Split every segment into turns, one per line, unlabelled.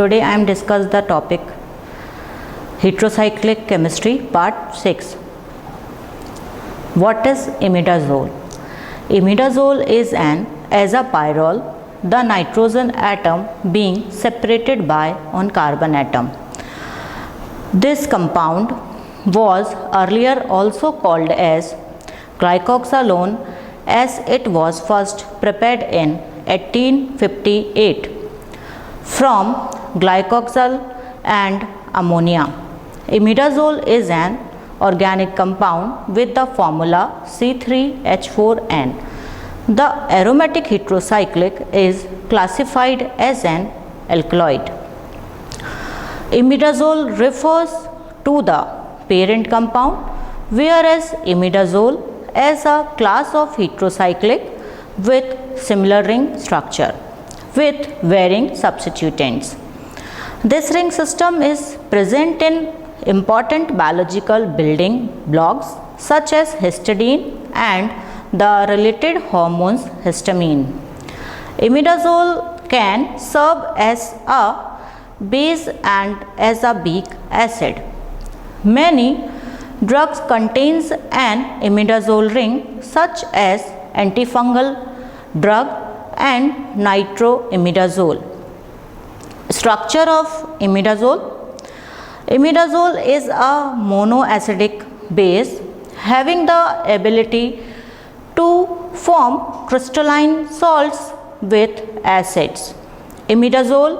Today I am discuss the topic heterocyclic chemistry part 6. What is imidazole? Imidazole is an azapyrrole, the nitrogen atom being separated by one carbon atom. This compound was earlier also called as glycoxalone, as it was first prepared in 1858 from glycoxal and ammonia. Imidazole is an organic compound with the formula C3H4N. The aromatic heterocyclic is classified as an alkaloid. Imidazole refers to the parent compound, whereas imidazole as a class of heterocyclic with similar ring structure with varying substituents. This ring system is present in important biological building blocks such as histidine and the related hormones histamine. Imidazole can serve as a base and as a weak acid. Many drugs contains an imidazole ring such as antifungal drug and nitroimidazole. Structure of imidazole. Imidazole is a monoacidic base having the ability to form crystalline salts with acids. Imidazole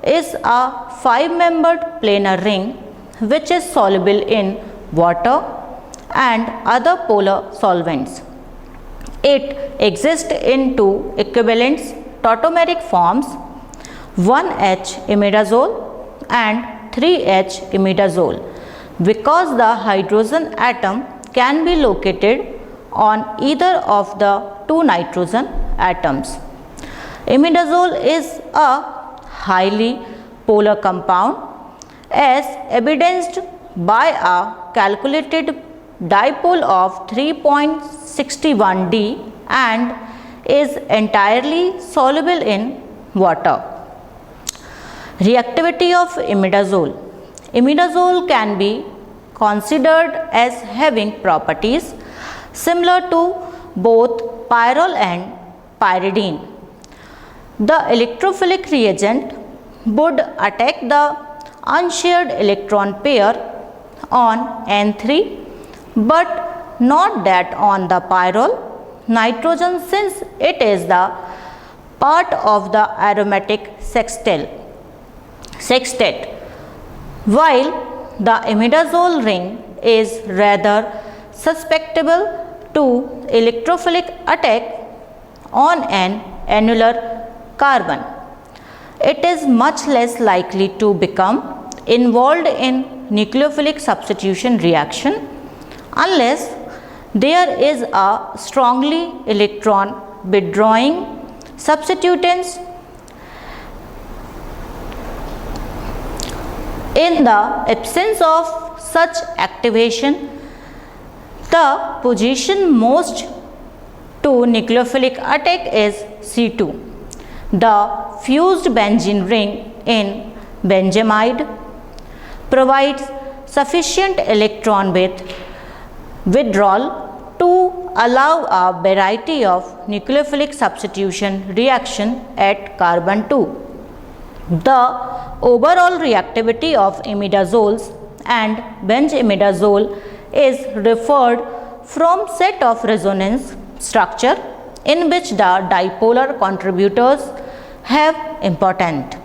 is a 5-membered planar ring which is soluble in water and other polar solvents. It exists in two equivalent tautomeric forms, 1H imidazole and 3H imidazole, because the hydrogen atom can be located on either of the two nitrogen atoms. Imidazole is a highly polar compound as evidenced by a calculated dipole of 3.61 D and is entirely soluble in water. Reactivity of imidazole. Imidazole can be considered as having properties similar to both pyrrole and pyridine. The electrophilic reagent would attack the unshared electron pair on N3 but not that on the pyrrole nitrogen, since it is the part of the aromatic sextet, while the imidazole ring is rather susceptible to electrophilic attack on an annular carbon. It is much less likely to become involved in nucleophilic substitution reaction unless there is a strongly electron withdrawing substituents. In the absence of such activation, the position most to nucleophilic attack is C2. The fused benzene ring in benzamide provides sufficient electron withdrawal to allow a variety of nucleophilic substitution reaction at carbon 2. The overall reactivity of imidazoles and benzimidazole is referred from set of resonance structure in which the dipolar contributors have importance.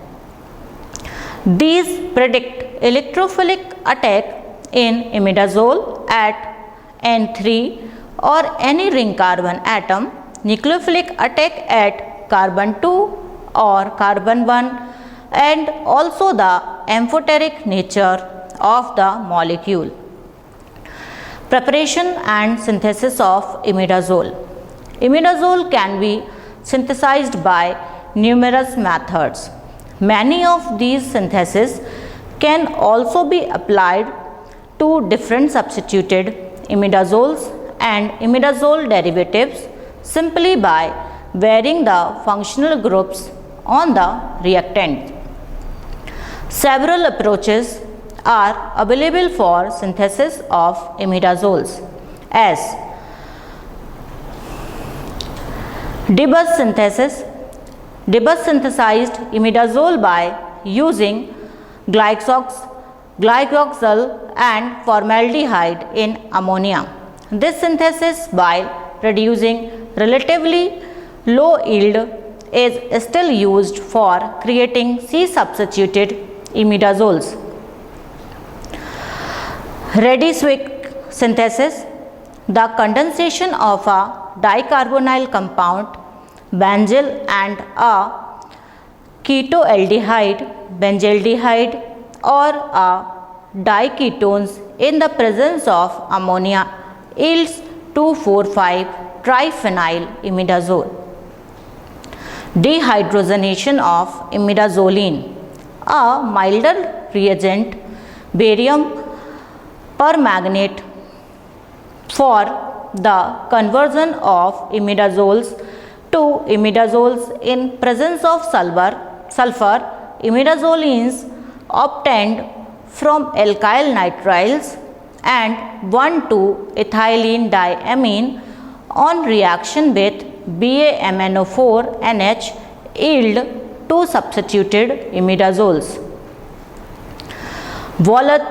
These predict electrophilic attack in imidazole at N3 or any ring carbon atom, nucleophilic attack at carbon 2 or carbon 1, and also the amphoteric nature of the molecule. Preparation and synthesis of imidazole. Imidazole can be synthesized by numerous methods. Many of these syntheses can also be applied to different substituted imidazoles and imidazole derivatives simply by varying the functional groups on the reactant. Several approaches are available for synthesis of imidazoles as Debus synthesis. Debus synthesized imidazole by using glycoxal and formaldehyde in ammonia. This synthesis, while producing relatively low yield, is still used for creating C-substituted imidazoles. Reddy-Swick synthesis. The condensation of a dicarbonyl compound, benzyl, and a ketoaldehyde, benzaldehyde, or a diketones in the presence of ammonia yields 2,4,5-triphenyl imidazole. Dehydrogenation of imidazoline. A milder reagent, barium permanganate, for the conversion of imidazoles to imidazoles in presence of sulfur, imidazolines obtained from alkyl nitriles and 1,2-ethylene diamine on reaction with BaMNO4 NH yield 2 substituted imidazoles. Wallach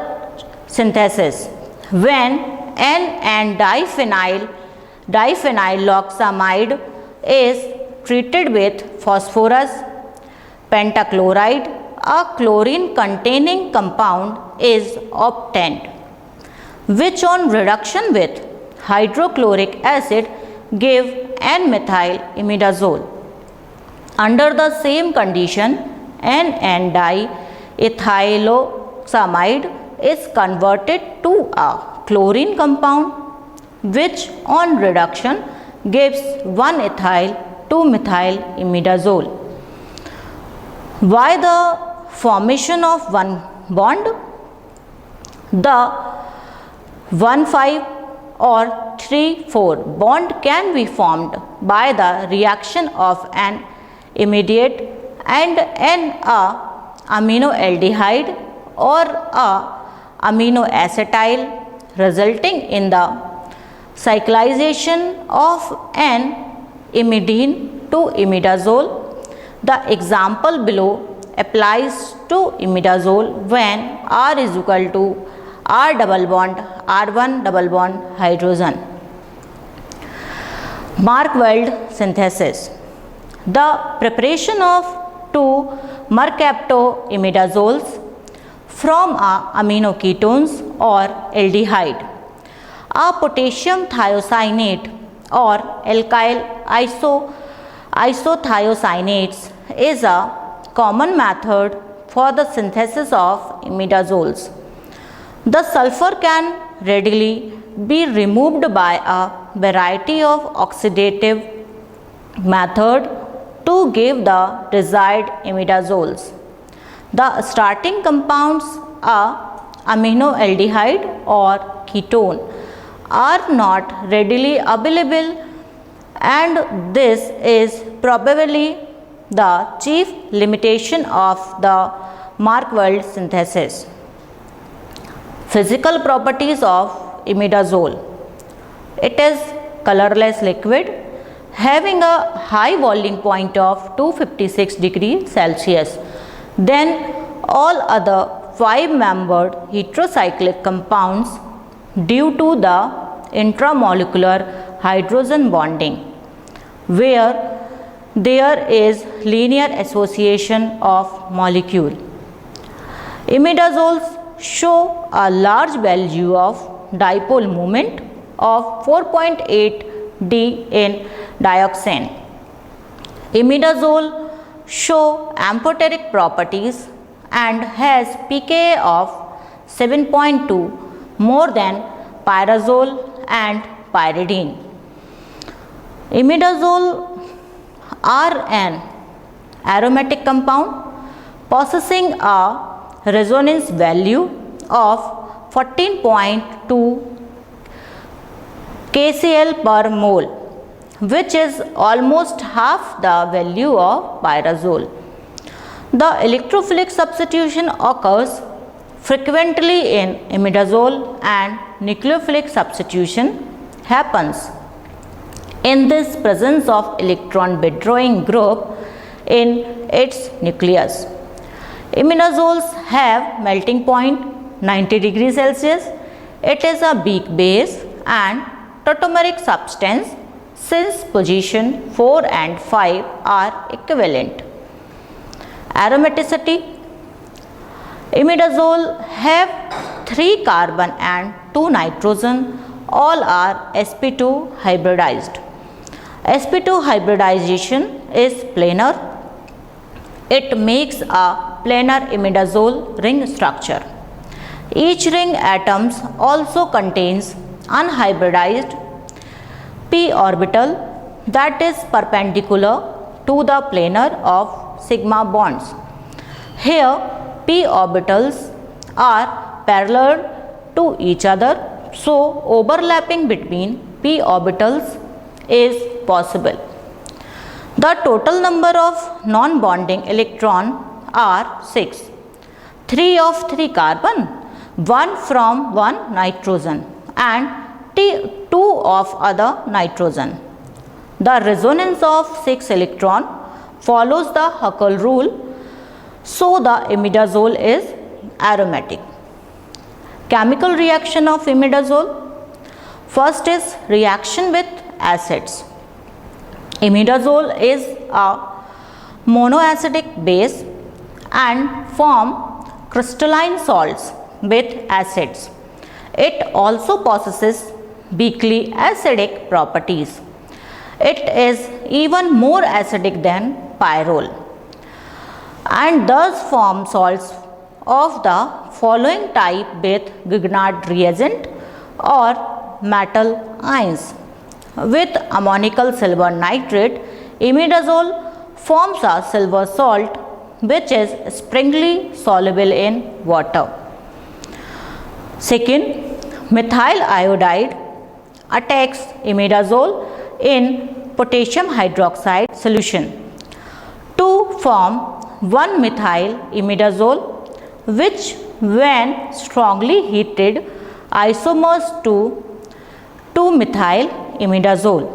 synthesis. When N and diphenyloxamide is treated with phosphorus pentachloride, a chlorine containing compound is obtained, which on reduction with hydrochloric acid give N-methyl imidazole. Under the same condition, N and diethyloxamide is converted to a chlorine compound, which on reduction gives 1-ethyl 2-methyl imidazole. Why the formation of one bond? The 1,5 or 3,4 bond can be formed by the reaction of an immediate and an aminoaldehyde or a aminoacetyl, resulting in the cyclization of an imidine to imidazole. The example below applies to imidazole when R is equal to R double bond R1 double bond hydrogen. Markwald synthesis. The preparation of two mercaptoimidazoles from amino ketones or aldehyde. A potassium thiocyanate or alkyl isothiocyanates is a common method for the synthesis of imidazoles. The sulfur can readily be removed by a variety of oxidative method to give the desired imidazoles. The starting compounds are aminoaldehyde or ketone are not readily available, and this is probably the chief limitation of the Markwald synthesis. Physical properties of imidazole. It is colorless liquid having a high boiling point of 256 degrees Celsius. Then all other 5-membered heterocyclic compounds due to the intramolecular hydrogen bonding, where there is linear association of molecule. Imidazoles show a large value of dipole moment of 4.8 D in dioxane. Imidazole show amphoteric properties and has pKa of 7.2 more than pyrazole and pyridine. Imidazole are an aromatic compound possessing a resonance value of 14.2 kcal per mole, which is almost half the value of pyrazole. The electrophilic substitution occurs frequently in imidazole and nucleophilic substitution happens in this presence of electron withdrawing group in its nucleus. Imidazoles have melting point 90 degrees Celsius. It is a weak base and tautomeric substance since position 4 and 5 are equivalent. Aromaticity. Imidazole have 3 carbon and 2 nitrogen. All are sp2 hybridized. sp2 hybridization is planar. It makes a planar imidazole ring structure. Each ring atoms also contains unhybridized p orbital that is perpendicular to the planar of sigma bonds. Here p orbitals are parallel to each other, so overlapping between p orbitals is possible. The total number of non-bonding electrons are 6. 3 of 3 carbon, 1 from 1 nitrogen and 2 of other nitrogen. The resonance of 6 electron follows the Huckel rule, so the imidazole is aromatic. Chemical reaction of imidazole. First is reaction with acids. Imidazole is a monoacidic base and form crystalline salts with acids. It also possesses weakly acidic properties. It is even more acidic than pyrrole and thus form salts of the following type with Grignard reagent or metal ions. With ammonical silver nitrate, imidazole forms a silver salt which is springly soluble in water. Second, methyl iodide attacks imidazole in potassium hydroxide solution to form 1-methyl imidazole, which when strongly heated isomers to 2-methyl imidazole.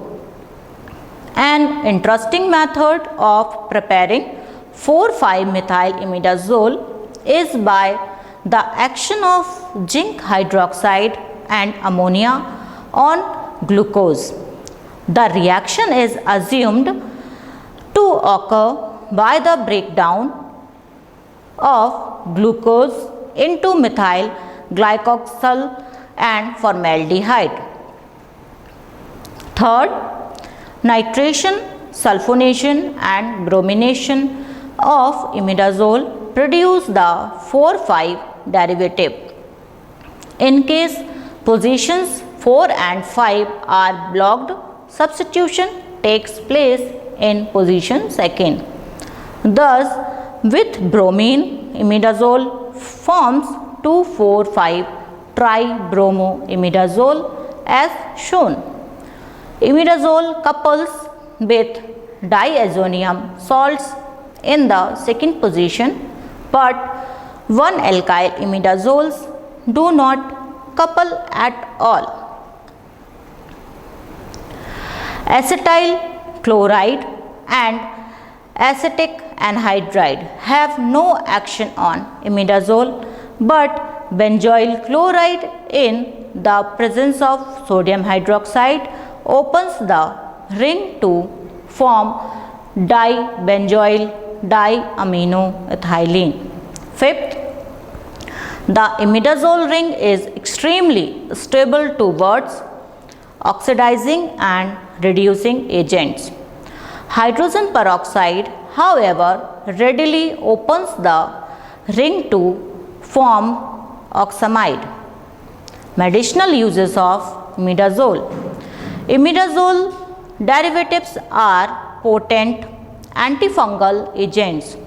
An interesting method of preparing 4,5-methyl imidazole is by the action of zinc hydroxide and ammonia on glucose. The reaction is assumed to occur by the breakdown of glucose into methyl glycosyl and formaldehyde. Third, nitration, sulfonation and bromination of imidazole produce the 4,5 derivative. In case positions 4 and 5 are blocked, substitution takes place in position 2nd. Thus, with bromine, imidazole forms 2,4,5 tribromoimidazole as shown. Imidazole couples with diazonium salts in the 2nd position, but 1-alkyl imidazoles do not couple at all. Acetyl chloride and acetic anhydride have no action on imidazole, but benzoyl chloride in the presence of sodium hydroxide opens the ring to form dibenzoyl diaminoethylene. Fifth, the imidazole ring is extremely stable towards oxidizing and reducing agents. Hydrogen peroxide, however, readily opens the ring to form oxamide. Medicinal uses of imidazole. Imidazole derivatives are potent antifungal agents.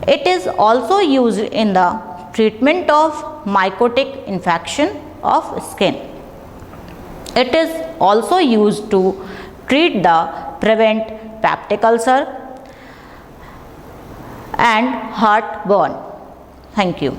It is also used in the treatment of mycotic infection of skin. It is also used to prevent peptic ulcer and heartburn. Thank you.